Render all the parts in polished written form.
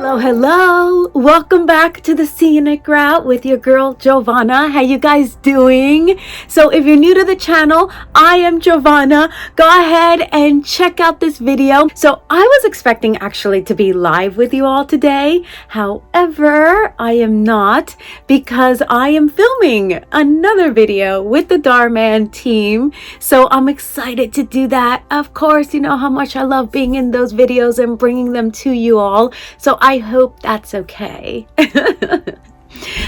Hello, hello. Welcome back to the Scenic Route with your girl Jovanna. How you guys doing? So if you're new to the channel, I am Jovanna. Go ahead and check out this video. So I was expecting actually to be live with you all today. However, I am not because I am filming another video with the Dhar Mann team. So I'm excited to do that. Of course, you know how much I love being in those videos and bringing them to you all. So I hope that's okay.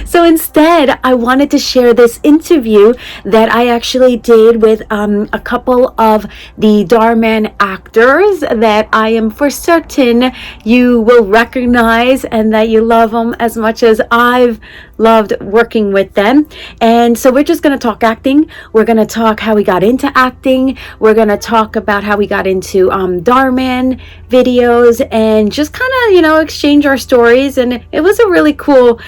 So instead, I wanted to share this interview that I actually did with a couple of the Dhar Mann actors that I am for certain you will recognize and that you love them as much as I've loved working with them. And so we're just going to talk acting. We're going to talk how we got into acting. We're going to talk about how we got into Dhar Mann videos and just kind of, you know, exchange our stories. And it was a really cool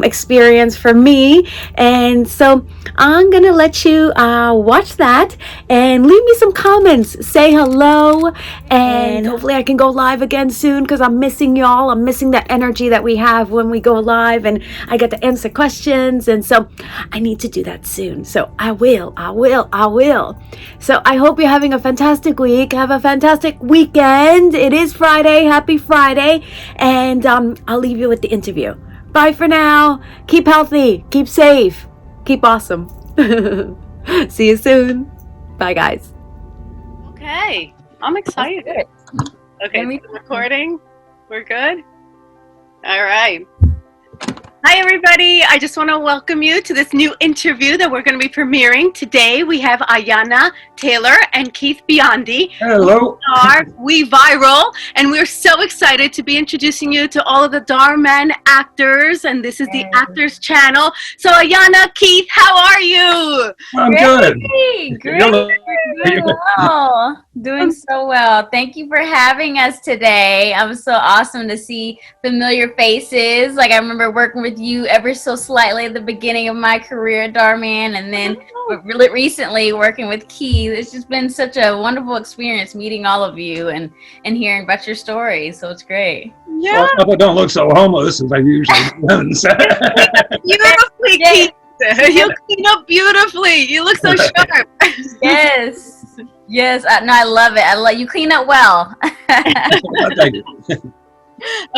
experience for me. And so I'm gonna let you watch that and leave me some comments, say hello, and hopefully I can go live again soon because I'm missing y'all. I'm missing that energy that we have when we go live and I get to answer questions, and so I need to do that soon. So I will. So I hope you're having a fantastic week. Have a fantastic weekend. It is Friday. Happy Friday. And I'll leave you with the interview. Bye for now. Keep healthy. Keep safe. Keep awesome. See you soon. Bye, guys. Okay. I'm excited. Okay, recording. We're good? All right. Hi, everybody. I just want to welcome you to this new interview that we're going to be premiering. Today, we have Ayana Taylor and Keith Biondi. Hello. We Viral, and we're so excited to be introducing you to all of the Dhar Mann actors, and this is the Actors channel. So, Ayana, Keith, how are you? I'm good. Great. Doing well. Doing so well. Thank you for having us today. It was so awesome to see familiar faces. Like I remember working with you ever so slightly at the beginning of my career at Dhar Mann, and then really recently working with Keith. It's just been such a wonderful experience meeting all of you and hearing about your stories. So it's great. Yeah. Well, I hope I don't look so homeless as I usually do. Beautifully, Keith. You clean up beautifully. You look so sharp. Yes. Yes. No, I love it. I love you. Clean up well. Thank you.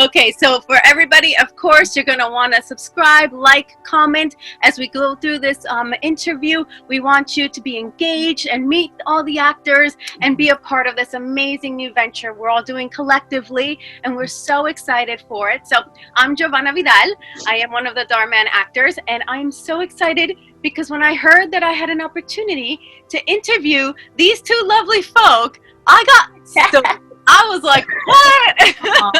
Okay, so for everybody, of course, you're going to want to subscribe, like, comment as we go through this interview. We want you to be engaged and meet all the actors and be a part of this amazing new venture we're all doing collectively, and we're so excited for it. So I'm Jovanna Vidal. I am one of the Dhar Mann actors, and I'm so excited because when I heard that I had an opportunity to interview these two lovely folk, I got so I was like, what?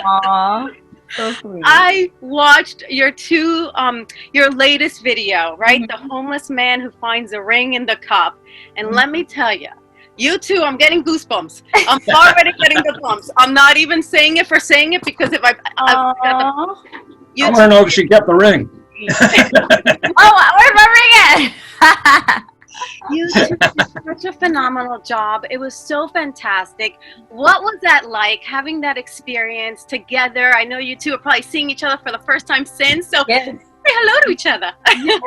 Aww, so sweet. I watched your latest video, right? The homeless man who finds a ring in the cup. And let me tell you, you two, I'm getting goosebumps. I'm already getting the bumps. I'm not even saying it for saying it because if I want to know if she kept the ring. Oh, where's my ring at? You two did such a phenomenal job. It was so fantastic. What was that like, having that experience together? I know you two are probably seeing each other for the first time since, so yes. say hello to each other. Yes.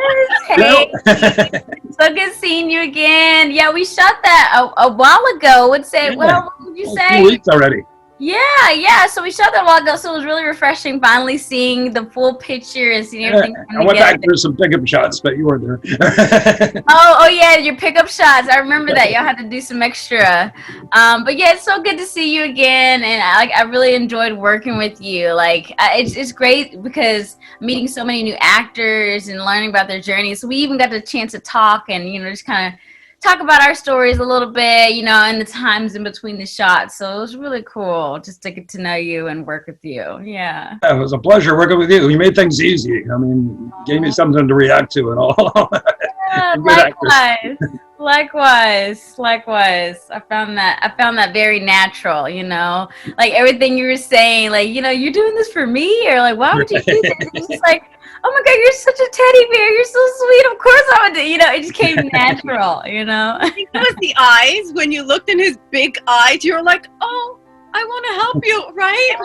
Hey. So good seeing you again. Yeah, we shot that a while ago. Would say, well, what would you say? 2 weeks already. Yeah. So we shot that a while ago. So it was really refreshing finally seeing the full picture and seeing everything. I went back for some pickup shots, but you weren't there. oh yeah, your pickup shots. I remember that. Y'all had to do some extra. But yeah, it's so good to see you again, and I really enjoyed working with you. Like it's great because meeting so many new actors and learning about their journeys. So we even got the chance to talk and just kind of talk about our stories a little bit, and the times in between the shots. So it was really cool just to get to know you and work with you. Yeah. It was a pleasure working with you. You made things easy. I mean, gave me something to react to and all. Yeah, likewise. I found that very natural, like everything you were saying, like, you're doing this for me, or like, why would you do this? It's just like, oh my God, you're such a teddy bear. You're so sweet. Of course I would do. It just came natural, I think it was the eyes. When you looked in his big eyes, you were like, oh, I want to help you, right?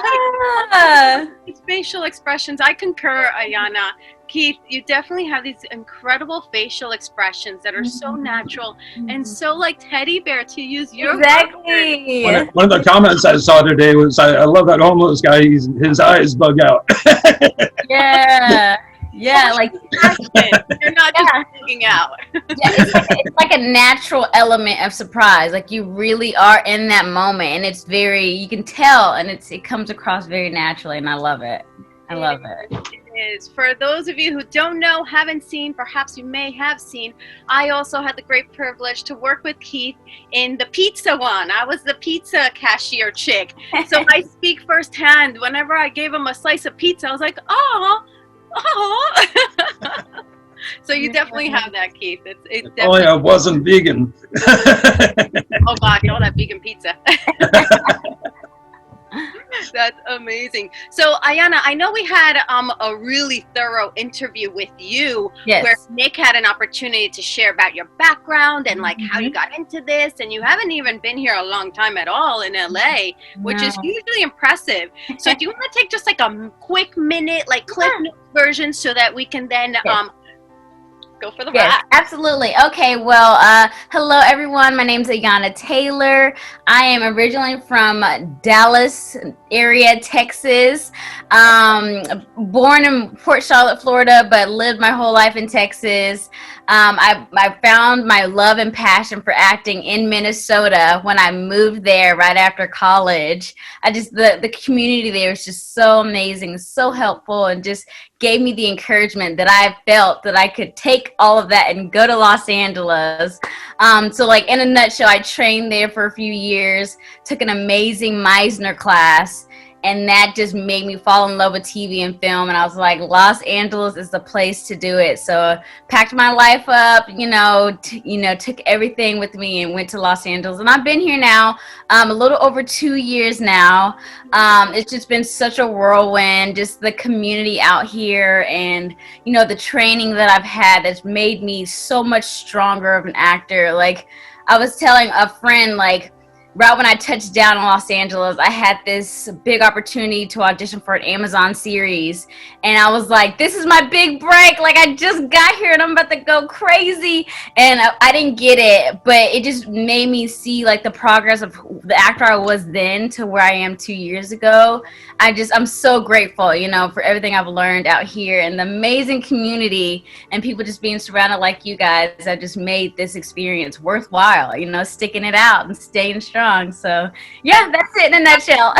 Yeah. Like, these facial expressions. I concur, Ayana. Keith, you definitely have these incredible facial expressions that are so natural and so like teddy bear, to use your word. Exactly. One of the comments I saw today was, I love that homeless guy. His eyes bug out. Yeah. Yeah, like You're not just looking out. yeah, it's like a natural element of surprise. Like you really are in that moment, and it's very, you can tell, and it comes across very naturally, and I love it. I love it. It is. For those of you who don't know, haven't seen, perhaps you may have seen, I also had the great privilege to work with Keith in the pizza one. I was the pizza cashier chick. So I speak firsthand. Whenever I gave him a slice of pizza, I was like, oh. So you definitely have that, Keith. It's definitely. Only I wasn't vegan. Oh God, you all that vegan pizza. That's amazing. So Ayana, I know we had a really thorough interview with you, where Nick had an opportunity to share about your background and like how you got into this, and you haven't even been here a long time at all in LA, which is hugely impressive. So do you want to take just like a quick minute, like clip notes version, so that we can then go for the rap? Absolutely. Okay, well, hello everyone. My name's Ayana Taylor. I am originally from Dallas area, Texas. Born in Port Charlotte, Florida, but lived my whole life in Texas. I found my love and passion for acting in Minnesota when I moved there right after college. The community there is just so amazing, so helpful, and just gave me the encouragement that I felt that I could take all of that and go to Los Angeles. So like in a nutshell, I trained there for a few years, took an amazing Meisner class, and that just made me fall in love with TV and film. And I was like, Los Angeles is the place to do it. So packed my life up, took everything with me and went to Los Angeles. And I've been here now a little over 2 years now. It's just been such a whirlwind, just the community out here and, the training that I've had that's made me so much stronger of an actor. Like I was telling a friend, like, right when I touched down in Los Angeles, I had this big opportunity to audition for an Amazon series. And I was like, this is my big break. Like, I just got here and I'm about to go crazy. And I didn't get it, but it just made me see, like, the progress of the actor I was then to where I am 2 years ago. I'm so grateful, for everything I've learned out here and the amazing community and people just being surrounded like you guys that just made this experience worthwhile, sticking it out and staying strong. So yeah, that's it in a nutshell.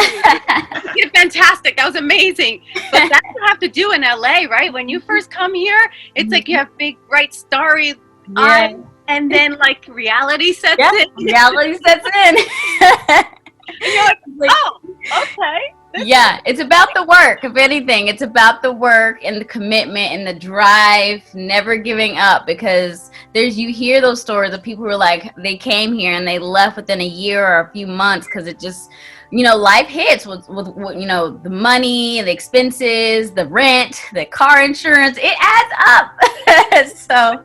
You're fantastic. That was amazing. But that's what you have to do in LA, right? When you first come here, it's like you have big, bright, starry eyes, and then like reality sets in. Reality sets in. And you're like, oh, okay. Yeah, it's about the work. If anything, it's about the work and the commitment and the drive, never giving up, because you hear those stories of people who are like, they came here and they left within a year or a few months because it just, life hits with the money, the expenses, the rent, the car insurance. It adds up. So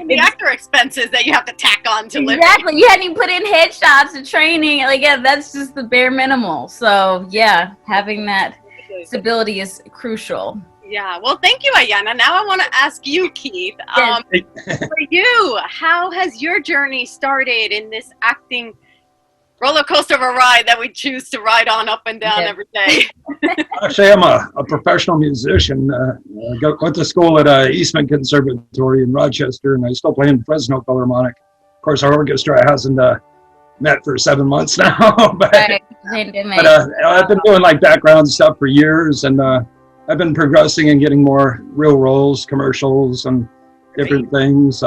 the actor expenses that you have to tack on to live. Exactly. You hadn't even put in headshots and training. Like, yeah, that's just the bare minimal. So yeah, having that stability is crucial. Yeah. Well, thank you, Ayana. Now I want to ask you, Keith. For you, how has your journey started in this acting roller coaster of a ride that we choose to ride on up and down every day? Actually, I'm a professional musician. Went to school at Eastman Conservatory in Rochester, and I still play in Fresno Philharmonic. Of course, our orchestra hasn't met for 7 months now. but I've been doing like background stuff for years, and I've been progressing and getting more real roles, commercials, and different things.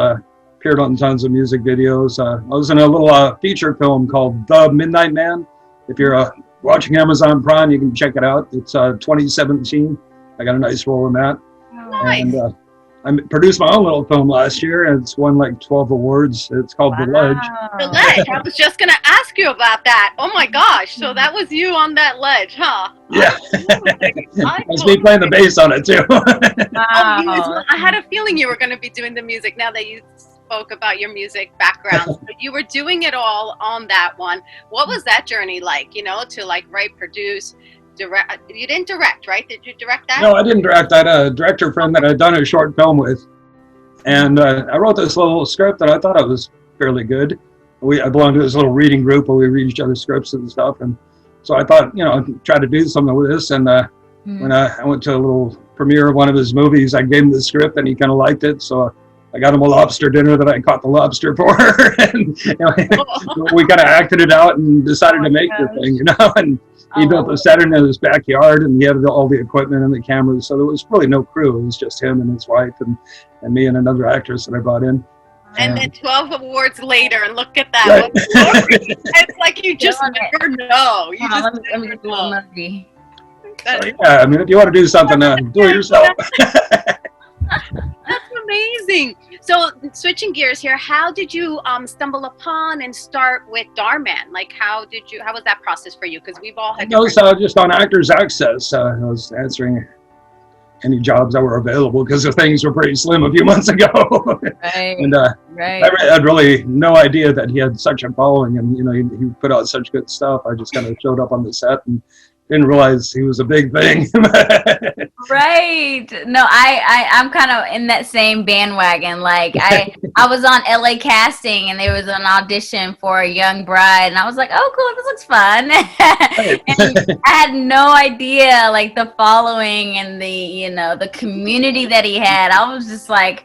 Appeared on tons of music videos. I was in a little feature film called The Midnight Man. If you're watching Amazon Prime, you can check it out. It's 2017. I got a nice role in that. Oh, nice. And I produced my own little film last year, and it's won like 12 awards. It's called The Ledge. The Ledge. I was just going to ask you about that. Oh my gosh. So that was you on that ledge, huh? Yeah. That's me playing the bass on it too. Oh, you as well. I had a feeling you were going to be doing the music now that you spoke about your music background. So you were doing it all on that one. What was that journey like, you know, to like write, produce, direct? You didn't direct, right? Did you direct that? No, I didn't direct. I had a director friend that I'd done a short film with. And I wrote this little script that I thought it was fairly good. I belonged to this little reading group where we read each other's scripts and stuff. And so I thought, you know, try to do something with this. And when I went to a little premiere of one of his movies, I gave him the script and he kind of liked it. So I got him a lobster dinner that I caught the lobster for. And you know, we kind of acted it out and decided to make the thing, you know. And he built a set in his backyard and he had all the equipment and the cameras. So there was really no crew. It was just him and his wife and me and another actress that I brought in. And then 12 awards later, and look at that. Right. It's like you just never know. You just never know. So, yeah, I mean, if you want to do something, do it yourself. That's amazing. So switching gears here, how did you stumble upon and start with Dhar Mann? Like, how was that process for you? Because we've all had. I was just on Actors Access. I was answering any jobs that were available because the things were pretty slim a few months ago. Right. And I had really no idea that he had such a following, and you know, he put out such good stuff. I just kind of showed up on the set and didn't realize he was a big thing. Right. No, I'm kind of in that same bandwagon. Like I was on LA casting and there was an audition for a young bride and I was like, oh cool, this looks fun. And I had no idea like the following and the, you know, the community that he had. I was just like,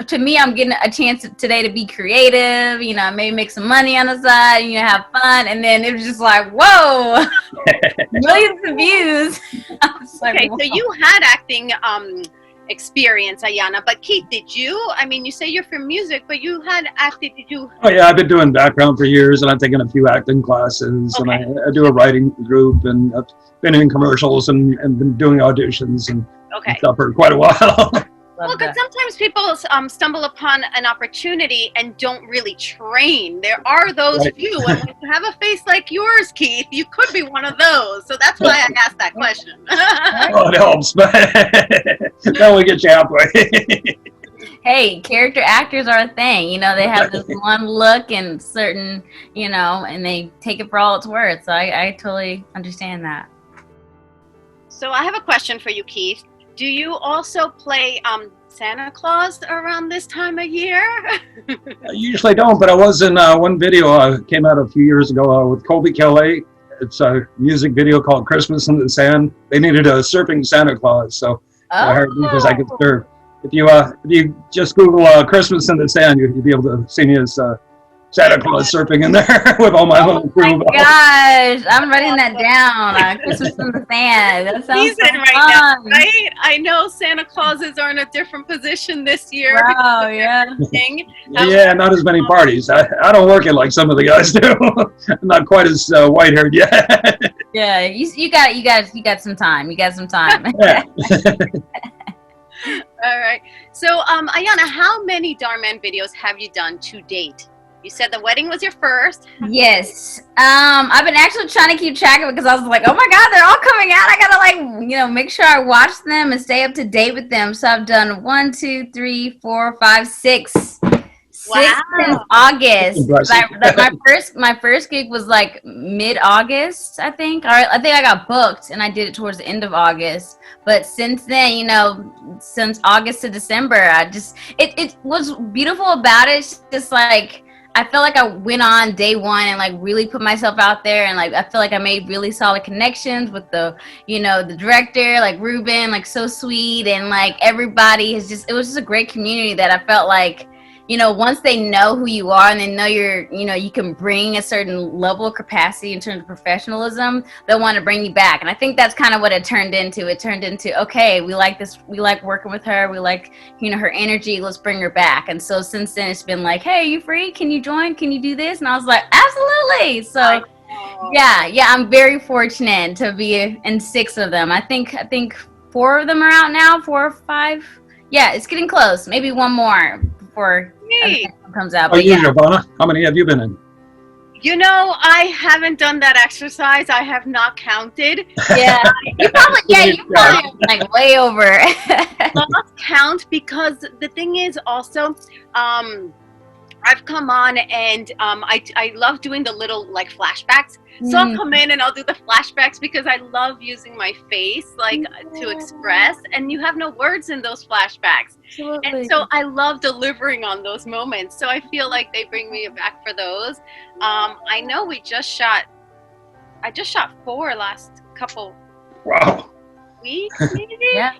to me, I'm getting a chance today to be creative, you know, maybe make some money on the side, you know, have fun. And then it was just like, whoa, millions of views. I was like, okay, whoa. so you had acting experience, Ayana, but Keith, did you? I mean, you say you're from music, but you had acting, did you? Oh yeah, I've been doing background for years and I've taken a few acting classes and I do a writing group and I've been in commercials and been doing auditions and stuff for quite a while. Well, because sometimes people stumble upon an opportunity and don't really train. There are those few, and when you have a face like yours, Keith, you could be one of those. So that's why I asked that question. Oh, it helps, but that will get you halfway. Hey, character actors are a thing. You know, they have this one look and certain, you know, and they take it for all it's worth. So I totally understand that. So I have a question for you, Keith. Do you also play Santa Claus around this time of year? I usually don't, but I was in one video came out a few years ago with Colby Kelly. It's a music video called Christmas in the Sand. They needed a surfing Santa Claus, so I heard because I could surf. If you just Google Christmas in the Sand, you'll be able to see me as Santa Claus surfing in there with all my little crew. Oh my gosh, I'm writing that down. Christmas in the Sand. That sounds so right now, right? I know Santa Clauses are in a different position this year. Wow, yeah. Yeah, not as many parties. I don't work it like some of the guys do. I'm not quite as white-haired yet. Yeah, you got some time. You got some time. Yeah. All right. So, Ayana, how many Dhar Mann videos have you done to date? You said the wedding was your first. Yes. I've been actually trying to keep track of it because I was like, oh my God, they're all coming out. I gotta like, you know, make sure I watch them and stay up to date with them. So I've done 1, 2, 3, 4, 5, 6. Wow. 6 since August. My first gig was like mid-August, I think. I think I got booked and I did it towards the end of August. But since then, you know, since August to December, it was beautiful about it. It's just like, I felt like I went on day one and like really put myself out there, and like I feel like I made really solid connections with the, you know, the director, like Ruben, like so sweet, and like everybody it was just a great community that I felt like, you know, once they know who you are and they know you know, you can bring a certain level of capacity in terms of professionalism, they'll want to bring you back. And I think that's kind of what it turned into. It turned into, okay, we like this, we like working with her, we like, you know, her energy, let's bring her back. And so since then it's been like, hey, you free? Can you join? Can you do this? And I was like, absolutely. So yeah, I'm very fortunate to be in 6 of them. I think 4 of them are out now, 4 or 5. Yeah, it's getting close. Maybe one more before comes out. But yeah, Jovanna, how many have you been in? You know, I haven't done that exercise. I have not counted. Yeah, you probably like way over. Lost count because the thing is also, I've come on and I love doing the little like flashbacks. So I'll come in and I'll do the flashbacks because I love using my face like to express, and you have no words in those flashbacks. Absolutely. And so I love delivering on those moments. So I feel like they bring me back for those. I know I just shot 4 last couple weeks maybe. Yeah.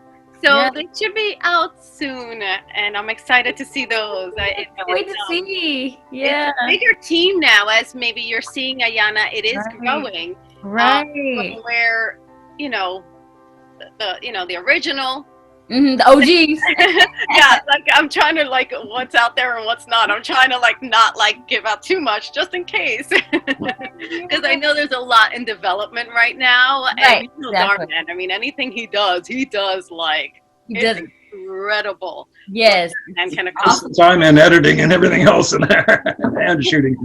So they should be out soon, and I'm excited to see those. I can't wait to see. Yeah. It's a bigger team now, as maybe you're seeing, Ayana. It is growing. Right. From where, the original. The OGs. Yeah, like I'm trying to like what's out there and what's not. I'm trying to like not like give out too much just in case, because I know there's a lot in development right now. Right, And Dhar Mann, I mean, anything he does like it's incredible. Yes, and kind of awesome. Time and editing and everything else in there, and shooting.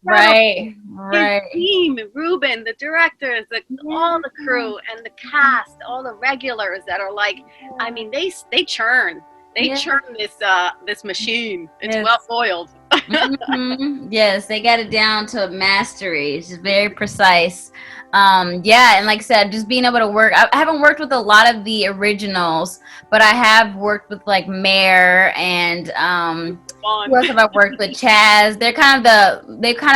Right. His team, Ruben, the directors, all the crew and the cast, all the regulars that are like, I mean, they churn. They churn this machine. It's well oiled. Yes, they got it down to mastery. It's just very precise. And like I said, just being able to work. I haven't worked with a lot of the originals, but I have worked with like Mayor and who else have I worked with? Chaz. They kind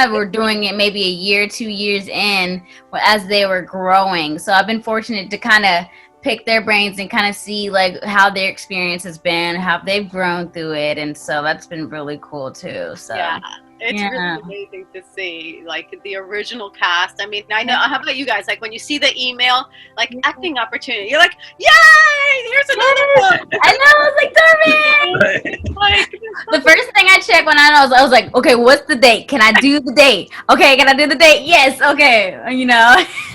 of were doing it maybe a year, 2 years in as they were growing. So I've been fortunate to kind of pick their brains and kind of see like how their experience has been, how they've grown through it, and so that's been really cool too. So it's really amazing to see like the original cast. I mean, I know. How about you guys? Like when you see the email, like acting opportunity, you're like, yay! Here's another one. I know. I was like, Dhar Mann. Like the first thing I checked when I was like, okay, what's the date? Can I do the date? Okay, can I do the date? Yes. Okay.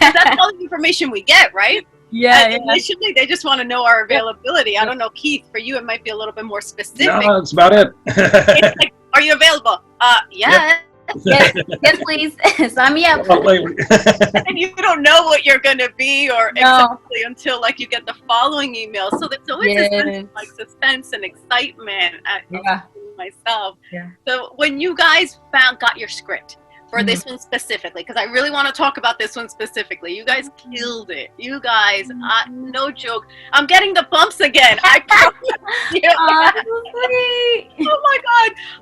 That's all the information we get, right? Yeah. Initially, they just want to know our availability. I don't know, Keith. For you, it might be a little bit more specific. No, that's about it. It's like, are you available? Yeah. Yes, please. Sign me up. And you don't know what you're going to be or exactly until like you get the following email. So there's always a sense of like suspense and excitement myself. Yeah. So when you guys got your script for this one specifically, because I really want to talk about this one specifically. You guys killed it. You guys, no joke. I'm getting the bumps again. I promise you. Oh my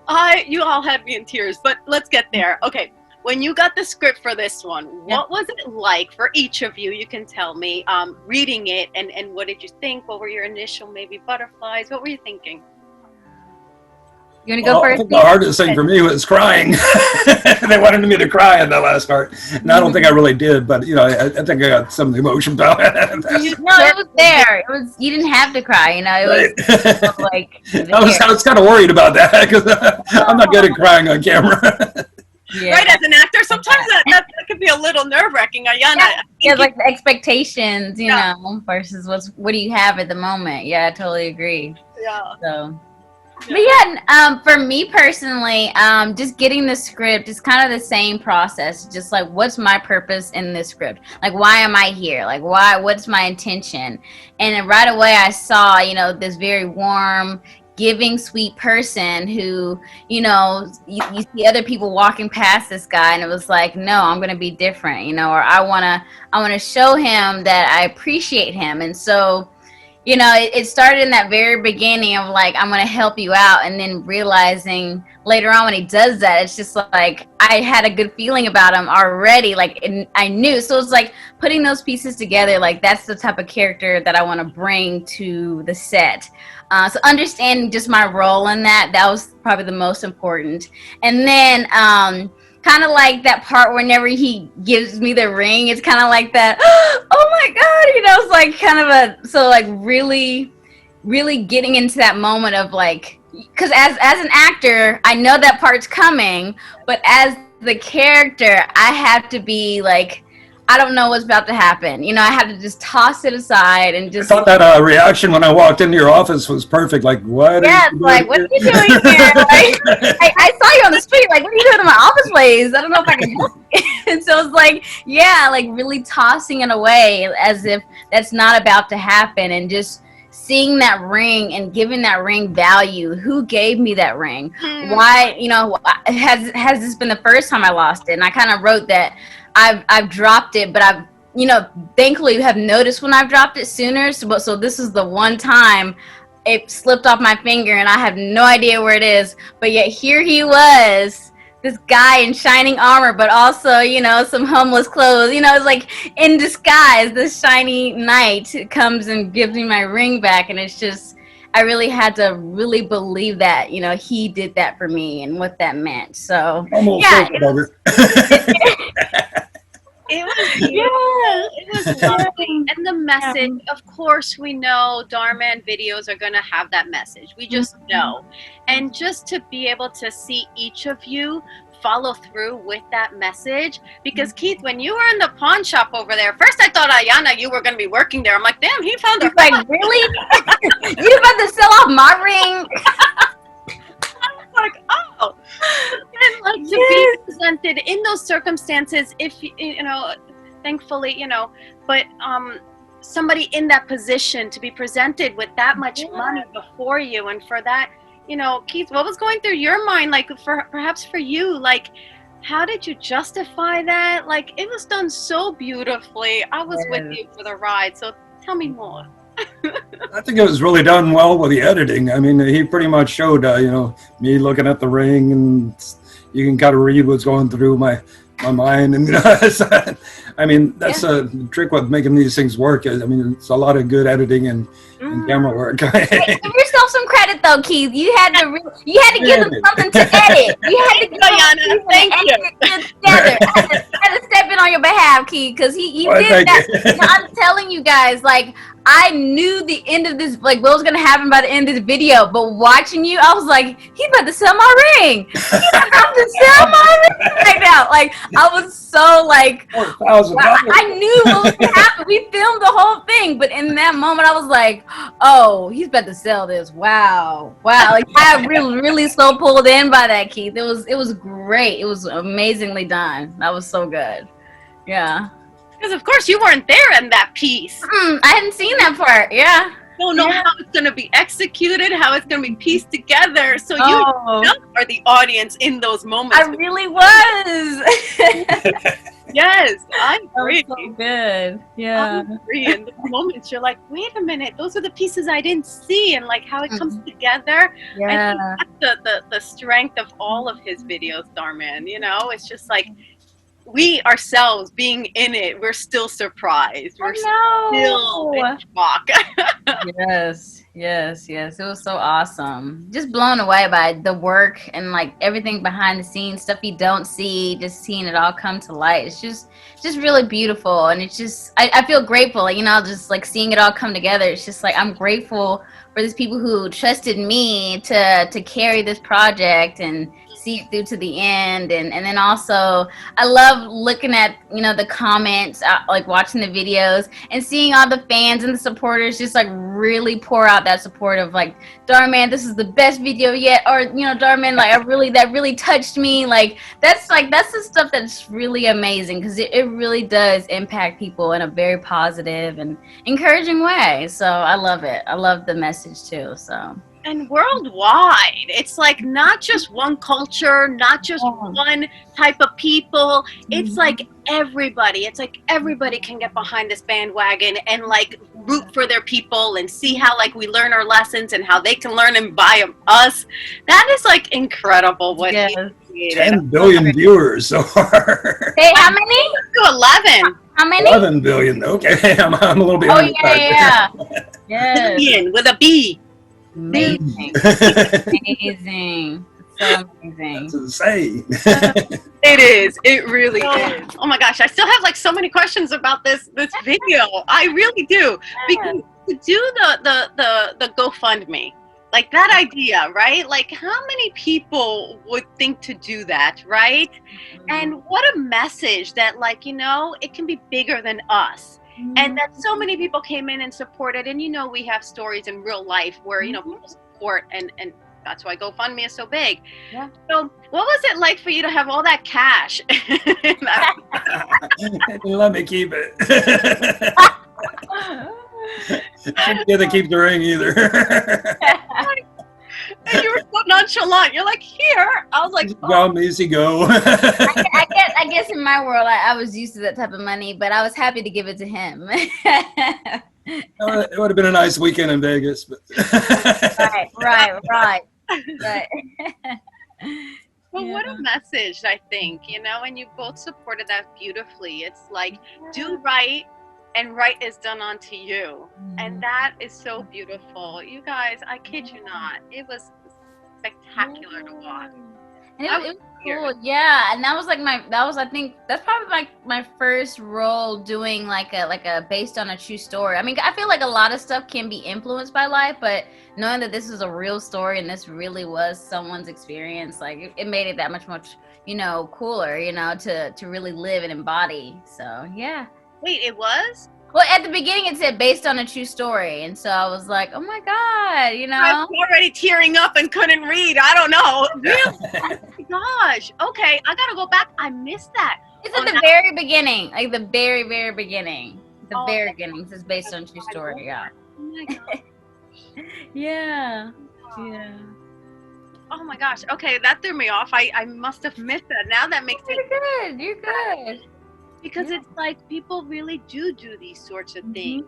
God. You all had me in tears, but let's get there. Okay. When you got the script for this one, what was it like for each of you? You can tell me, reading it, and what did you think? What were your initial maybe butterflies? What were you thinking? You want to go first? I think the hardest thing for me was crying. They wanted me to cry in the last part, and I don't think I really did, but I think I got some emotion about it. No, it was there. It was. You didn't have to cry. It was like. I was kind of worried about that because I'm not good at crying on camera. Right, as an actor, sometimes that could be a little nerve-wracking. Ayana, like the expectations, versus what do you have at the moment? Yeah, I totally agree. Yeah. So. But for me personally, just getting the script is kind of the same process. Just like, what's my purpose in this script? Like, why am I here? Like, what's my intention? And then right away I saw, this very warm, giving, sweet person who, you see other people walking past this guy, and it was like, no, I'm going to be different, or I want to show him that I appreciate him. And so, it started in that very beginning of like, I'm going to help you out. And then realizing later on when he does that, it's just like, I had a good feeling about him already. Like, I knew. So it's like putting those pieces together. Like, that's the type of character that I want to bring to the set. So understanding just my role in that was probably the most important. And then, kind of like that part whenever he gives me the ring, it's kind of like that, oh my God, it's like kind of really, really getting into that moment of like, because as an actor, I know that part's coming, but as the character, I have to be like, I don't know what's about to happen. I had to just toss it aside and just. I thought that reaction when I walked into your office was perfect. Like, what? Yeah, like, what are you doing here? Like, I saw you on the street. Like, what are you doing in my office place? I don't know if I can help you. And so it's like, like really tossing it away as if that's not about to happen, and just seeing that ring and giving that ring value. Who gave me that ring? Hmm. Why, you know, has this been the first time I lost it? And I kind of wrote that I've dropped it, but I've, you know, thankfully have noticed when I've dropped it sooner. So this is the one time it slipped off my finger and I have no idea where it is. But yet here he was, this guy in shining armor, but also, you know, some homeless clothes. You know, it's like in disguise, this shiny knight comes and gives me my ring back. And it's just, I really had to really believe that, you know, he did that for me and what that meant. So, Almost yeah. It was beautiful. It was lovely. And the message, of course, we know Dhar Mann videos are going to have that message. We just know. And just to be able to see each of you follow through with that message, because Keith, when you were in the pawn shop over there, first I thought, Ayana, you were going to be working there. I'm like, damn, he found a like, really? You about to sell off my ring? Like, oh, and like to be presented in those circumstances, if you know, thankfully, you know, but somebody in that position to be presented with that much money before you, and for that, you know, Keith, what was going through your mind, like perhaps for you, like how did you justify that? Like it was done so beautifully. I was with you for the ride, so tell me more. I think it was really done well with the editing. I mean, he pretty much showed, you know, me looking at the ring, and you can kind of read what's going through my mind. And, you know, I mean, that's a trick with making these things work. I mean, it's a lot of good editing and camera work. Hey, give yourself some credit, though, Keith. You had to give them something to edit. You had to give Ayana, thank you. Together. I had to step in on your behalf, Keith, because he did that. No, I'm telling you guys, like, I knew the end of this, like what was gonna happen by the end of this video, but watching you, I was like, he's about to sell my ring. He's about to sell my ring right now. Like I was so like, I knew what was gonna happen. We filmed the whole thing, but in that moment, I was like, oh, he's about to sell this. Wow. Like I really so pulled in by that, Keith. It was great. It was amazingly done. That was so good. Yeah. Because of course you weren't there in that piece. I hadn't seen that part. Yeah. Don't know how it's going to be executed, how it's going to be pieced together. So you are the audience in those moments. I really was. Yes, I agree. That was so good. Yeah. I agree. In those moments, you're like, wait a minute, those are the pieces I didn't see, and like how it comes together. Yeah. I think that's the strength of all of his videos, Dhar Mann. You know, it's just like, we ourselves being in it, we're still surprised. We're still in shock. Yes. It was so awesome. Just blown away by the work and like everything behind the scenes, stuff you don't see, just seeing it all come to light. It's just really beautiful. And it's just, I feel grateful, you know, just like seeing it all come together. It's just like, I'm grateful for these people who trusted me to carry this project and see it through to the end. And then also I love looking at, you know, the comments, like watching the videos and seeing all the fans and the supporters just like really pour out that support of like, Dhar Mann, this is the best video yet, or you know, Dhar Mann, like that really touched me. Like that's the stuff that's really amazing, because it really does impact people in a very positive and encouraging way. So I love it. I love the message too. So. And worldwide, it's like not just one culture, not just one type of people. It's like everybody. It's like everybody can get behind this bandwagon and like root for their people and see how like we learn our lessons and how they can learn and buy us. That is like incredible. What he created. 10 billion viewers so far. Hey, how many? To 11. How many? 11 billion. Okay, I'm a little bit. Oh yeah. Billion with a B. Amazing. Amazing. So amazing. That's insane. It is. It really is. Oh my gosh, I still have like so many questions about this video. I really do. Because to do the GoFundMe, like that idea, right? Like how many people would think to do that, right? And what a message that like, you know, it can be bigger than us. And that so many people came in and supported. And, you know, we have stories in real life where, you know, people support and that's why GoFundMe is so big. Yeah. So what was it like for you to have all that cash? Let me keep it. Shouldn't get to keep the ring either. And you were so nonchalant. You're like, here. I was like, Go, Missy, go. I guess in my world, I was used to that type of money, but I was happy to give it to him. It would have been a nice weekend in Vegas. But right. well, Yeah. what a message, I think, you know, and you both supported that beautifully. It's like, do right, and right is done unto you. And that is so beautiful. You guys, I kid you not, it was spectacular to watch. And it was cool, yeah. And that was like I think that's probably like my first role doing like a based on a true story. I mean, I feel like a lot of stuff can be influenced by life, but knowing that this was a real story and this really was someone's experience, like it made it that much, you know, cooler, you know, to really live and embody. So yeah. Wait, it was? Well, at the beginning it said based on a true story, and so I was like, oh my God, you know. I was already tearing up and couldn't read. I don't know. Really? Oh my gosh. Okay, I gotta go back. I missed that. It's at the very beginning, like the very beginning. The very beginning. It says based on true story, yeah. Oh my gosh. Yeah. Oh my gosh. Okay, that threw me off. I must have missed that. Now that makes it You're good. You're good. because it's like people really do these sorts of things.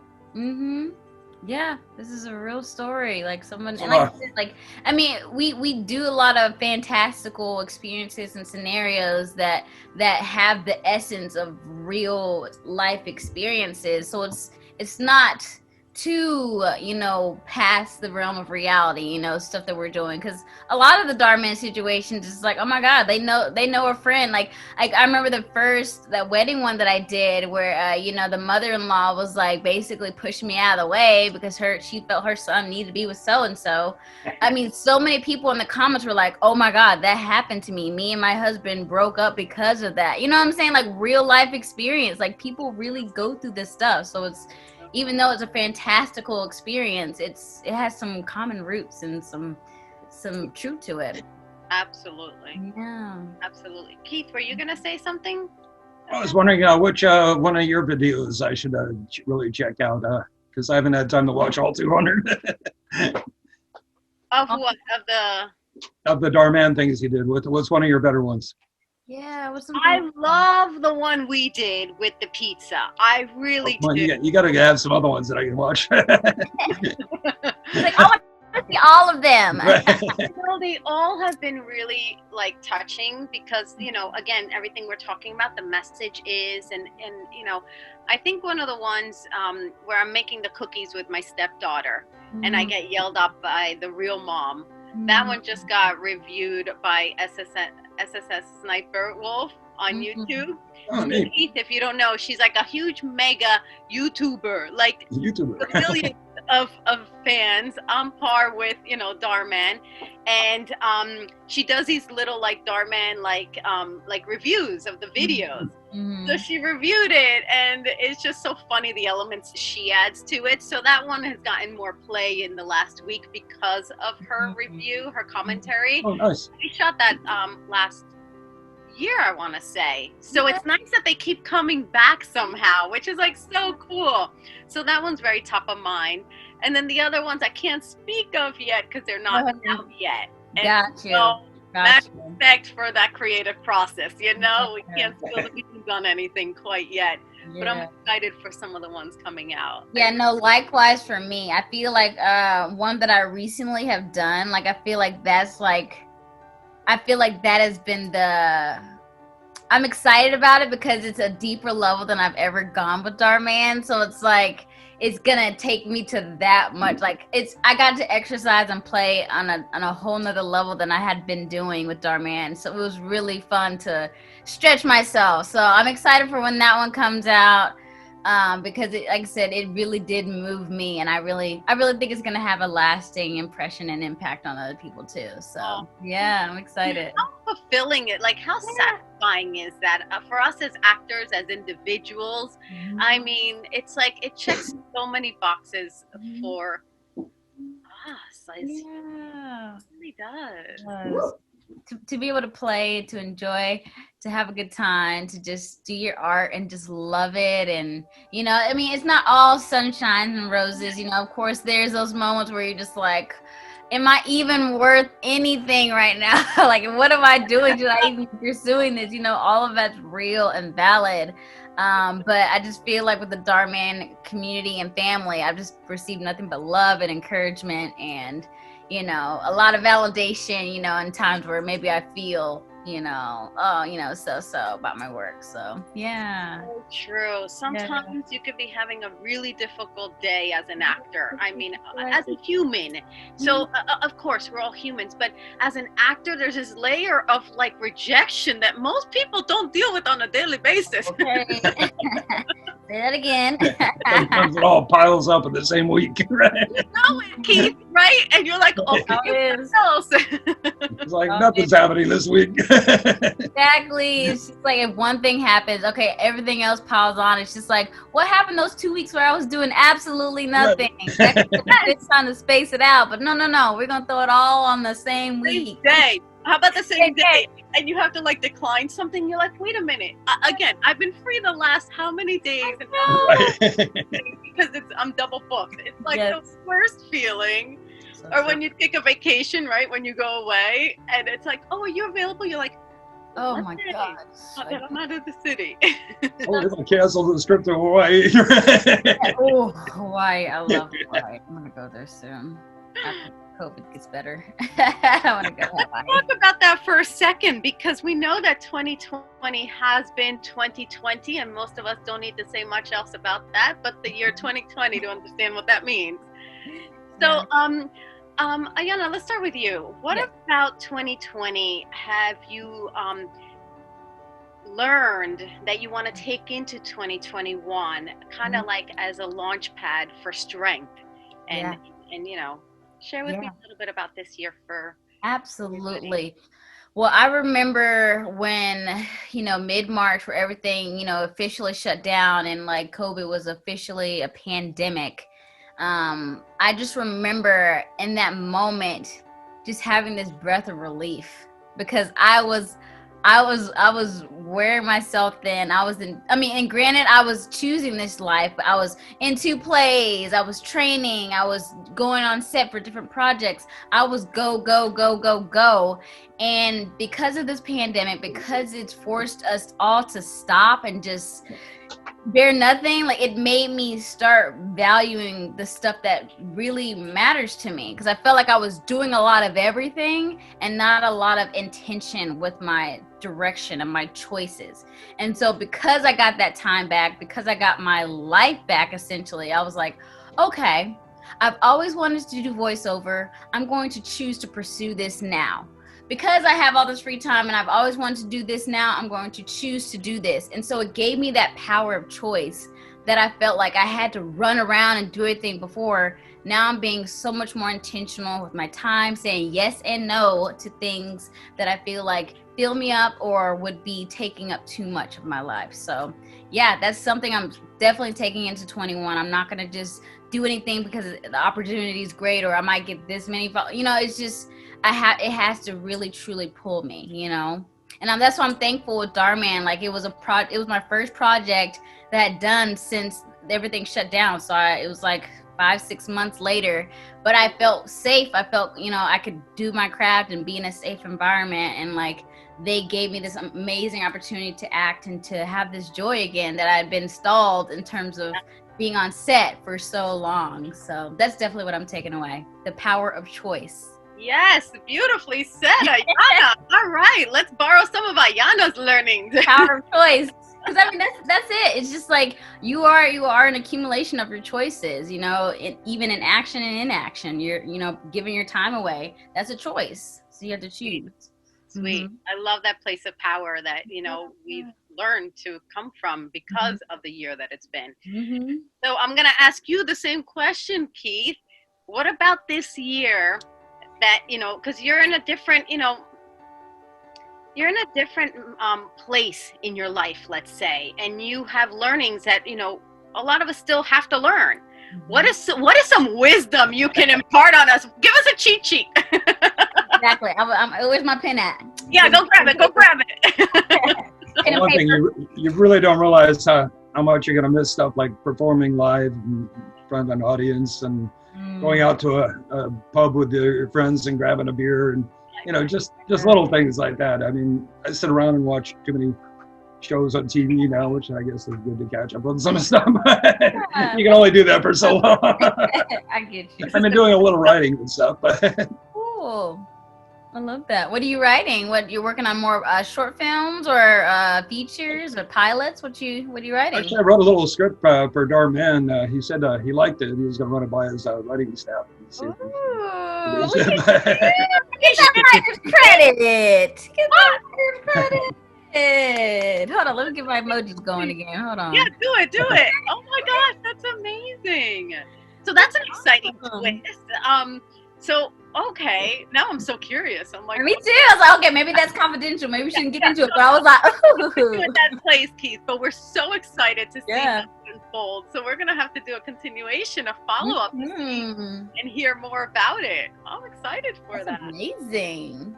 Yeah, this is a real story. Like someone, and like, I said, like, I mean, we do a lot of fantastical experiences and scenarios that have the essence of real life experiences. So it's not too, you know, past the realm of reality, you know, stuff that we're doing. Because a lot of the Dhar Mann situations is like, oh my God, they know a friend. Like I remember that wedding one that I did where, you know, the mother-in-law was like basically pushing me out of the way because she felt her son needed to be with so-and-so. I mean, so many people in the comments were like, oh my God, that happened to me. Me and my husband broke up because of that. You know what I'm saying? Like real life experience. Like people really go through this stuff. So even though it's a fantastical experience, it has some common roots and some truth to it. Absolutely. Yeah. Absolutely. Keith, were you gonna say something? I was wondering which one of your videos I should really check out because I haven't had time to watch all 200 Of what? of the Dhar Mann things you did. What's one of your better ones? Yeah. I love the one we did with the pizza. I really do. You got to have some other ones that I can watch. Like, I want to see all of them. Well, they all have been really like touching because, you know, again, everything we're talking about, the message is, and you know, I think one of the ones where I'm making the cookies with my stepdaughter and I get yelled up by the real mom. That one just got reviewed by SSS Sniper Wolf on YouTube. Oh, neat. Keith, if you don't know, she's like a huge mega YouTuber, like millions of fans on par with, you know, Dhar Mann, and she does these little like Dhar Mann like reviews of the videos. So she reviewed it, and it's just so funny the elements she adds to it. So that one has gotten more play in the last week because of her review, her commentary. Oh, nice. We shot that last year, I want to say. So it's nice that they keep coming back somehow, which is like so cool. So that one's very top of mind. And then the other ones I can't speak of yet because they're not out yet. And so that's respect for that creative process. You know, we can't spill the beans on anything quite yet. But I'm excited for some of the ones coming out. Yeah, no, likewise for me. I feel like one that I recently have done, like I feel like that has been I'm excited about it because it's a deeper level than I've ever gone with Dhar Mann. So it's like, it's gonna take me to that much. Like I got to exercise and play on a whole nother level than I had been doing with Dhar Mann. So it was really fun to stretch myself. So I'm excited for when that one comes out. Because like I said, it really did move me, and I really think it's gonna have a lasting impression and impact on other people too. So yeah, I'm excited. How fulfilling it, like how satisfying is that for us as actors, as individuals? I mean, it's like it checks so many boxes for us. It really does. to be able to play, to enjoy, to have a good time, to just do your art and just love it. And, you know, I mean, it's not all sunshine and roses. You know, of course, there's those moments where you're just like, am I even worth anything right now? Like, what am I doing? Should I even be pursuing this? You know, all of that's real and valid. But I just feel like with the Dhar Mann community and family, I've just received nothing but love and encouragement and, you know, a lot of validation, you know, in times where maybe I feel, you know, oh, you know, so about my work. So, yeah. So true. Sometimes you could be having a really difficult day as an actor. I mean, as a human. So, of course, we're all humans. But as an actor, there's this layer of like rejection that most people don't deal with on a daily basis. Okay. Say that again. Sometimes it all piles up in the same week, right? You know it, Keith, right? And you're like, oh, what else? It's like nothing's happening this week. Exactly. It's just like if one thing happens, okay, everything else piles on. It's just like, what happened those 2 weeks where I was doing absolutely nothing? It's time to space it out. But no. We're going to throw it all on the same week. Day. How about the same day? And you have to like decline something. You're like, wait a minute. Again, I've been free the last how many days? Because I'm double booked. It's like the worst feeling. Or when you take a vacation, right? When you go away and it's like, oh, are you available? You're like, oh my God. I'm out of the city. Oh, you're going to cancel the trip to Hawaii. Oh, Hawaii. I love Hawaii. I'm going to go there soon. After COVID gets better. I want to go to Hawaii. Let's talk about that for a second, because we know that 2020 has been 2020, and most of us don't need to say much else about that, but the year 2020 to understand what that means. So, Ayana, let's start with you. What about 2020 have you learned that you want to take into 2021, kind of like as a launch pad for strength? And you know, share with me a little bit about this year for absolutely. Well, I remember when, you know, mid-March where everything, you know, officially shut down and like COVID was officially a pandemic. I just remember in that moment just having this breath of relief, because I was wearing myself thin. And granted, I was choosing this life, but I was in 2 plays, I was training, I was going on set for different projects. I was go. And because of this pandemic, because it's forced us all to stop and just bear nothing, like it made me start valuing the stuff that really matters to me, because I felt like I was doing a lot of everything and not a lot of intention with my direction and my choices. And so because I got that time back, because I got my life back, essentially, I was like, okay, I've always wanted to do voiceover. I'm going to choose to pursue this now. Because I have all this free time and I've always wanted to do this now, I'm going to choose to do this. And so it gave me that power of choice that I felt like I had to run around and do everything before. Now I'm being so much more intentional with my time, saying yes and no to things that I feel like fill me up or would be taking up too much of my life. So yeah, that's something I'm definitely taking into 21. I'm not going to just do anything because the opportunity is great or I might get this many, you know, it's just, it has to really truly pull me, you know. And that's why I'm thankful with Dhar Mann. Like it was my first project that I had done since everything shut down. So it was like 5-6 months later, but I felt safe. I felt, you know, I could do my craft and be in a safe environment. And like they gave me this amazing opportunity to act and to have this joy again that I had been stalled in terms of being on set for so long. So that's definitely what I'm taking away. The power of choice. Yes, beautifully said, Ayana. All right, let's borrow some of Ayana's learnings. Power of choice. Because I mean, that's it. It's just like you are an accumulation of your choices. You know, even in action and inaction, you're giving your time away. That's a choice. So you have to choose. Sweet. Mm-hmm. I love that place of power that we've learned to come from because of the year that it's been. Mm-hmm. So I'm gonna ask you the same question, Keith. What about this year? That, because you're in a different, place in your life, let's say, and you have learnings that, a lot of us still have to learn. Mm-hmm. What is some wisdom you can impart on us? Give us a cheat sheet. Exactly. Where's my pen at? Yeah, go grab it. Go grab it. Pen and One thing paper. you really don't realize how much you're going to miss stuff like performing live in front of an audience and going out to a pub with your friends and grabbing a beer and just little things like that. I mean, I sit around and watch too many shows on TV now, which I guess is good to catch up on some stuff. You can only do that for so long. I get you. I've been doing a little writing and stuff, but Cool. I love that. What are you writing? What you're working on? More short films or features or pilots? What are you writing? actually I wrote a little script for Dhar Mann. He said he liked it. He was going to run it by his writing staff. And see if he Ooh, could look use at it. Get that writer's credit. Get that writer's credit. Hold on, let me get my emojis going again. Hold on. Yeah, do it. Oh my gosh, that's amazing. So that's an exciting twist. So okay, now I'm so curious. I'm like, Me too. I was like, okay, maybe that's confidential. Maybe we shouldn't get into it. But I was like, we're ooh. at that place, Keith. But we're so excited to see Yeah. that unfold. So we're gonna have to do a continuation, a follow up, Mhm. and hear more about it. I'm excited for That's that. amazing.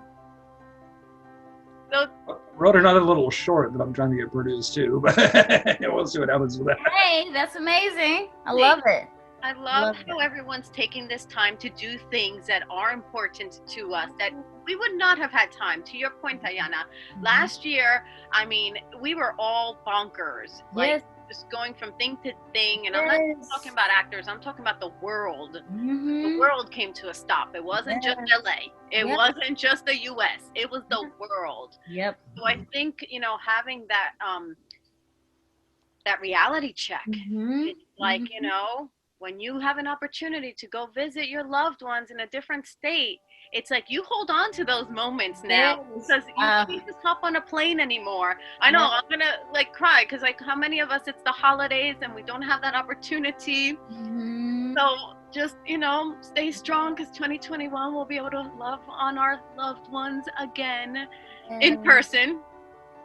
So Wrote another little short that I'm trying to get produced too, but we'll see what happens with that. Hey, that's amazing. I love it. I love Love how everyone's taking this time to do things that are important to us that we would not have had time. To your point, Ayana, last year, I mean, we were all bonkers. Like, just going from thing to thing. And I'm not just talking about actors, I'm talking about the world. The world came to a stop. It wasn't just LA. It wasn't just the US. It was the world. Yep. So I think, having that that reality check, it's like, when you have an opportunity to go visit your loved ones in a different state, it's like you hold on to those moments now because you can't just hop on a plane anymore. I know I'm gonna cry because how many of us, it's the holidays and we don't have that opportunity. So just stay strong because 2021 we'll be able to love on our loved ones again in person.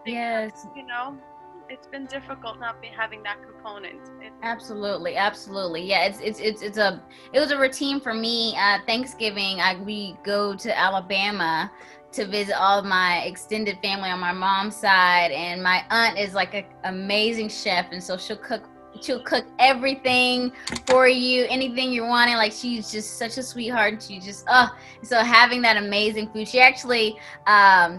Yes. It's been difficult not having that component. Absolutely. Yeah, it was a routine for me. Thanksgiving, we go to Alabama to visit all of my extended family on my mom's side, and my aunt is like an amazing chef, and so she'll cook everything for you, anything you're wanting. Like, she's just such a sweetheart. She just so having that amazing food. She actually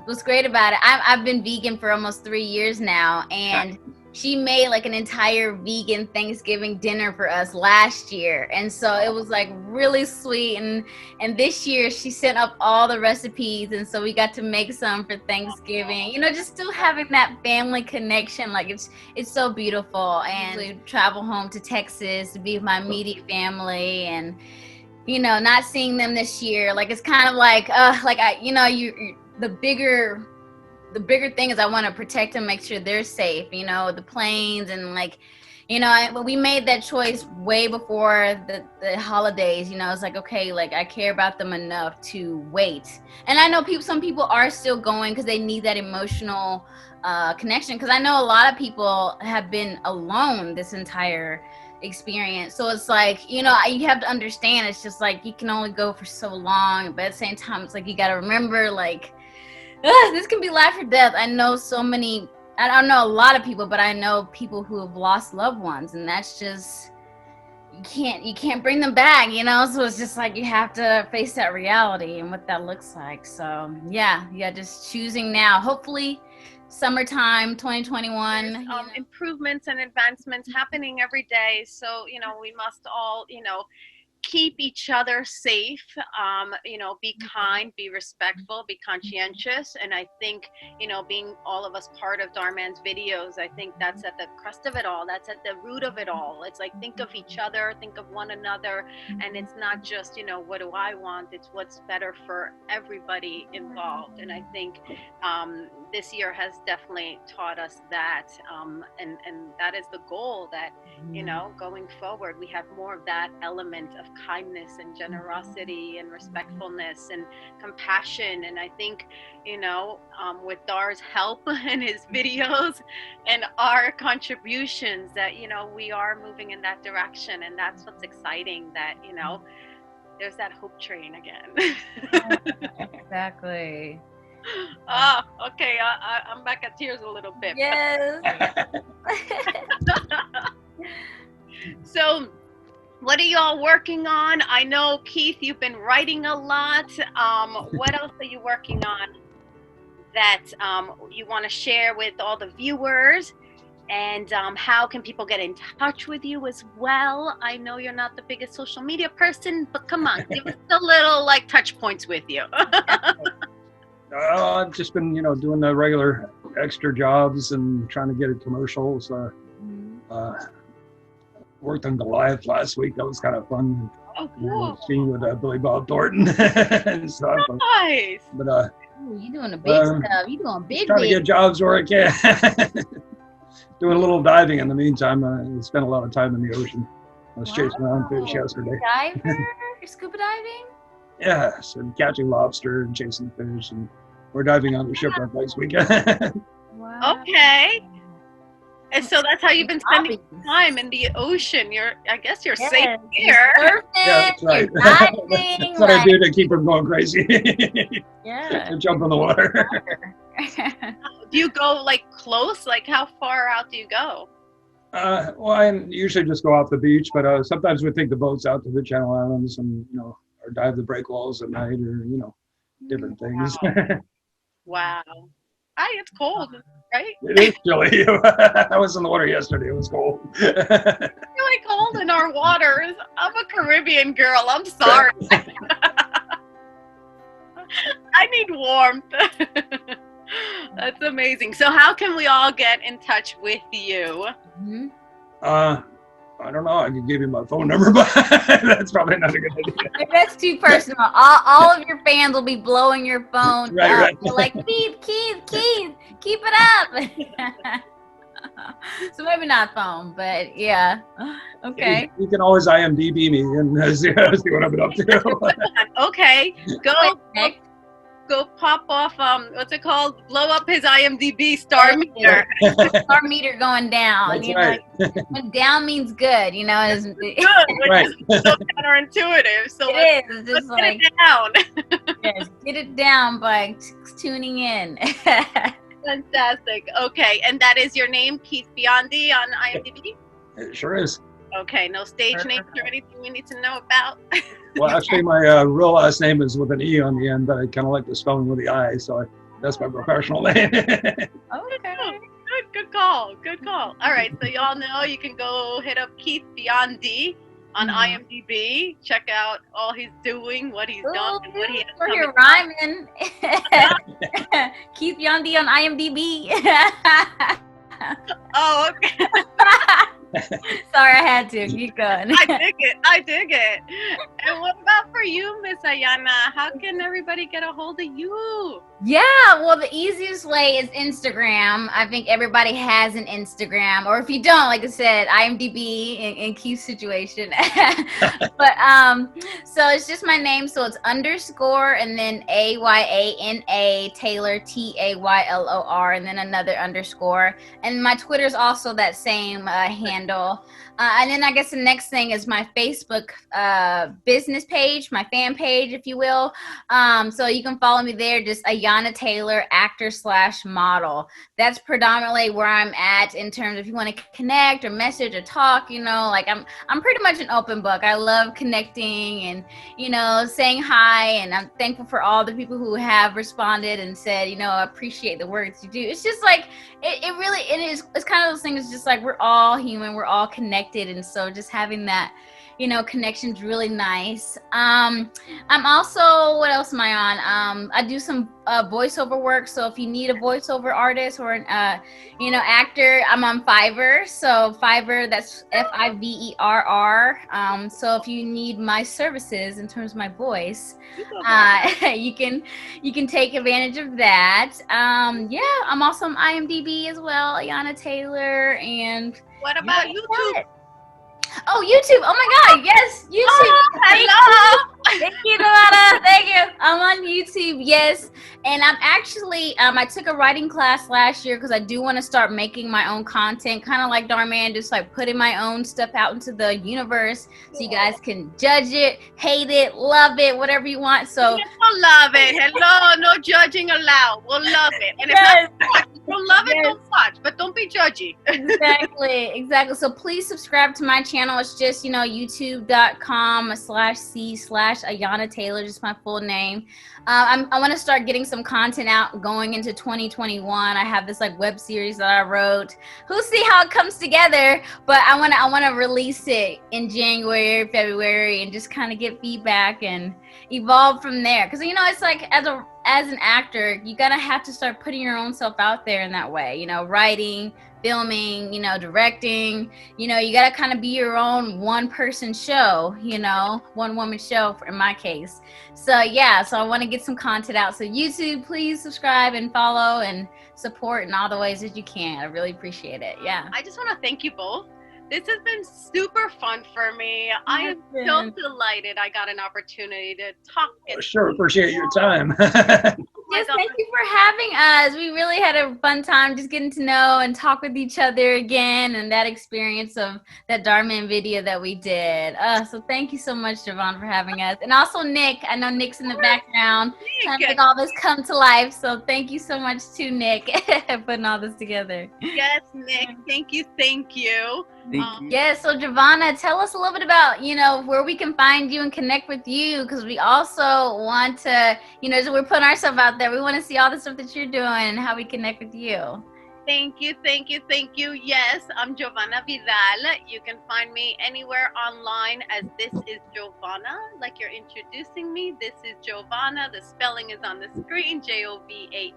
what's great about it, I've been vegan for almost 3 years now, and she made like an entire vegan Thanksgiving dinner for us last year, and so it was like really sweet. And this year she sent up all the recipes, and so we got to make some for Thanksgiving. Just still having that family connection, like it's so beautiful. And we travel home to Texas to be with my immediate family, and not seeing them this year, like it's kind of like the bigger thing is I want to protect them, make sure they're safe, the planes, and we made that choice way before the holidays. It's like, okay, like I care about them enough to wait. And I know some people are still going because they need that emotional connection, because I know a lot of people have been alone this entire experience. So it's like, you have to understand, it's just like you can only go for so long, but at the same time it's like you got to remember, like, this can be life or death. I know I don't know a lot of people, but I know people who have lost loved ones, and that's just, you can't bring them back, so it's just like you have to face that reality and what that looks like. So yeah, just choosing now. Hopefully summertime 2021. Improvements and advancements happening every day, so we must all keep each other safe, be kind, be respectful, be conscientious. And I think, being all of us part of Dhar Mann's videos, I think that's at the crust of it all. That's at the root of it all. It's like, think of each other, think of one another. And it's not just, what do I want? It's what's better for everybody involved. And I think this year has definitely taught us that. And that is the goal, that, going forward, we have more of that element of kindness and generosity and respectfulness and compassion. And I think, with Dhar's help and his videos and our contributions, that, we are moving in that direction. And that's what's exciting, that, There's that hope train again. Exactly. Oh, okay. I'm back at tears a little bit. Yes. So, what are y'all working on? I know, Keith, you've been writing a lot. What else are you working on that you want to share with all the viewers? And how can people get in touch with you as well? I know you're not the biggest social media person, but come on, give us a little like touch points with you. I've just been, doing the regular extra jobs and trying to get in commercials. Worked on Goliath last week. That was kind of fun. Oh, cool. Seeing with Billy Bob Thornton and stuff. Nice. But Ooh, you doing the big stuff. You doing big. Trying to get jobs where I can. Doing a little diving in the meantime. I spent a lot of time in the ocean. I was chasing around fish yesterday. Diver? You're scuba diving? Yes, and catching lobster and chasing fish, and we're diving on the shipwreck next weekend. Wow. Okay. And so that's how you've been spending time in the ocean. I guess you're safe here. Surfing, Yeah, that's right. you're diving, That's what I do to keep from going crazy. Yeah. And jump in the water. Do you go like close? Like how far out do you go? Well, I usually just go off the beach, but sometimes we take the boats out to the Channel Islands and, or dive the break walls at night or, different things. Wow. It's cold, right? It is chilly. I was in the water yesterday. It was cold. It's really cold in our waters. I'm a Caribbean girl. I'm sorry. I need warmth. That's amazing. So how can we all get in touch with you? I don't know. I could give you my phone number, but that's probably not a good idea. That's too personal. All of your fans will be blowing your phone Right, up. right. They're like, Keith, keep it up. So maybe not phone, but yeah. Okay. You can always IMDb me and see what I've been up to. Okay. Go pop off, what's it called? Blow up his IMDb star meter. Star meter going down. That's right. When down means good, It's Good, which Right. is so counterintuitive. So It's just let's like, get it down. yes, get it down by tuning in. Fantastic. Okay, and that is your name, Keith Biondi on IMDb? It sure is. Okay, no stage names or anything we need to know about? Well, actually, my real last name is with an E on the end, but I kind of like the spelling with the I, so that's my professional name. Okay. Good call. All right, so y'all know you can go hit up Keith Biondi on IMDb. Check out all he's doing, what he's done, and what he has We're coming. here rhyming. Keith Biondi on IMDb. Oh, okay. Sorry, I had to. Keep going. I dig it. And what about for you, Miss Ayana? How can everybody get a hold of you? Yeah, well, the easiest way is Instagram. I think everybody has an Instagram, or if you don't, like I said, IMDb in Keith's situation. But so it's just my name, so it's underscore and then AYANA Taylor TAYLOR and then another underscore, and my Twitter is also that same handle. And then I guess the next thing is my Facebook business page, my fan page, if you will. So you can follow me there, just Ayana Taylor, actor/model. That's predominantly where I'm at in terms of if you want to connect or message or talk, like I'm pretty much an open book. I love connecting and, saying hi. And I'm thankful for all the people who have responded and said, I appreciate the work you do. It's just like, it's kind of those things, just like we're all human, we're all connected. And so just having that, connection's really nice. I'm also, what else am I on? I do some voiceover work. So if you need a voiceover artist or an, actor, I'm on Fiverr. So Fiverr, that's FIVERR. So if you need my services in terms of my voice, you can take advantage of that. I'm also on IMDb as well, Ayana Taylor. And what about YouTube? Oh, YouTube. Oh my God. Yes. YouTube. Oh, hello. Thank you, Jovanna. Thank you. I'm on YouTube, yes. And I'm actually, I took a writing class last year because I do want to start making my own content, kind of like Dhar Mann, just like putting my own stuff out into the universe so you guys can judge it, hate it, love it, whatever you want. So we'll love it. Hello, no judging allowed. We'll love it. And if not, don't love it, don't watch, but don't be judgy. Exactly. So please subscribe to my channel. It's just, youtube.com/c/Ayana Taylor, just my full name. I want to start getting some content out going into 2021. I have this like web series that I wrote. We'll see how it comes together, but I want to release it in January, February, and just kind of get feedback and evolve from there. Because it's like as an actor, you gotta have to start putting your own self out there in that way. Writing, filming, directing. You gotta kind of be your own one-person show. One-woman show in my case. So yeah, so I want to get some content out. So YouTube, please subscribe and follow and support in all the ways that you can. I really appreciate it. Yeah. I just want to thank you both. This has been super fun for me. I am so delighted I got an opportunity to talk. Sure, appreciate your time. Yes, thank you for having us. We really had a fun time just getting to know and talk with each other again, and that experience of that Dhar Mann video that we did. So thank you so much, Jovanna, for having us. And also Nick. I know Nick's in the background trying to make all this come to life. So thank you so much to Nick for putting all this together. Yes, Nick. Thank you. Thank you. Yes, so Jovanna, tell us a little bit about, where we can find you and connect with you, because we also want to, so we're putting ourselves out there. We want to see all the stuff that you're doing and how we connect with you. Thank you. Yes, I'm Jovanna Vidal. You can find me anywhere online as This Is Jovanna, like you're introducing me. This is Jovanna. The spelling is on the screen, Jovanna.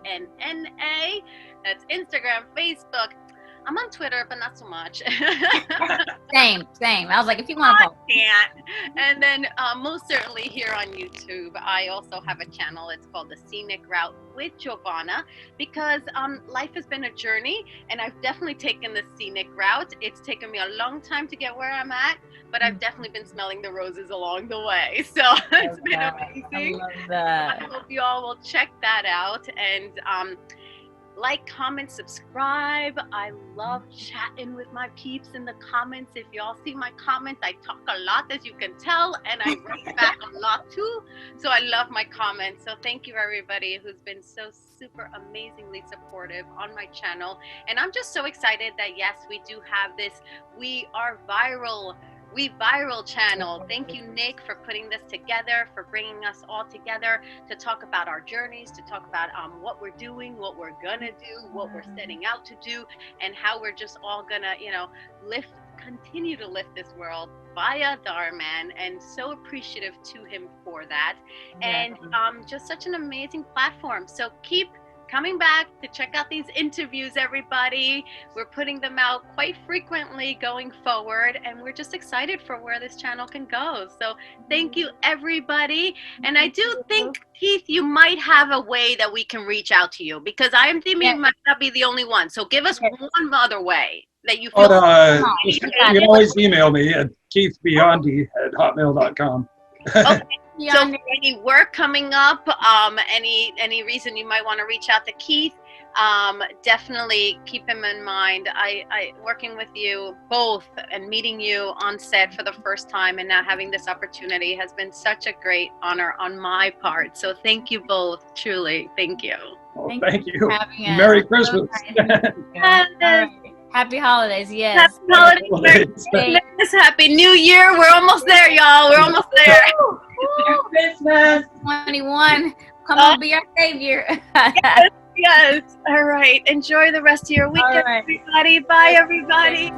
That's Instagram, Facebook. I'm on Twitter, but not so much. Same. I was like, if you want to I can't. And then most certainly here on YouTube, I also have a channel. It's called The Scenic Route with Jovanna, because life has been a journey, and I've definitely taken the scenic route. It's taken me a long time to get where I'm at, but I've definitely been smelling the roses along the way. So it's been amazing. I love that. I hope you all will check that out. And like, comment, subscribe. I love chatting with my peeps in the comments. If y'all see my comments, I talk a lot, as you can tell, and I write back a lot too. So I love my comments. So thank you, everybody who's been so super amazingly supportive on my channel. And I'm just so excited that, yes, we do have this We Viral channel. Thank you, Nick, for putting this together, for bringing us all together to talk about our journeys, to talk about what we're doing, what we're gonna do, what we're setting out to do, and how we're just all gonna, continue to lift this world via Dhar Mann, and so appreciative to him for that. And just such an amazing platform. So keep coming back to check out these interviews, everybody. We're putting them out quite frequently going forward, and we're just excited for where this channel can go. So thank you, everybody. And I do think, Keith, you might have a way that we can reach out to you, because IMDb might not be the only one. So give us one other way that you feel. You can always email me at keithbiondi@hotmail.com. Okay. So for any work coming up, any reason you might want to reach out to Keith, definitely keep him in mind. I working with you both and meeting you on set for the first time, and now having this opportunity has been such a great honor on my part. So thank you both, truly. Thank you. Oh, thank you. Merry Christmas. Happy holidays, yes. Happy holidays, Merry Christmas, Happy New Year. We're almost there, y'all. We're almost there. Christmas 21. Come on, be our savior. Yes. All right. Enjoy the rest of your weekend, everybody. Bye, everybody.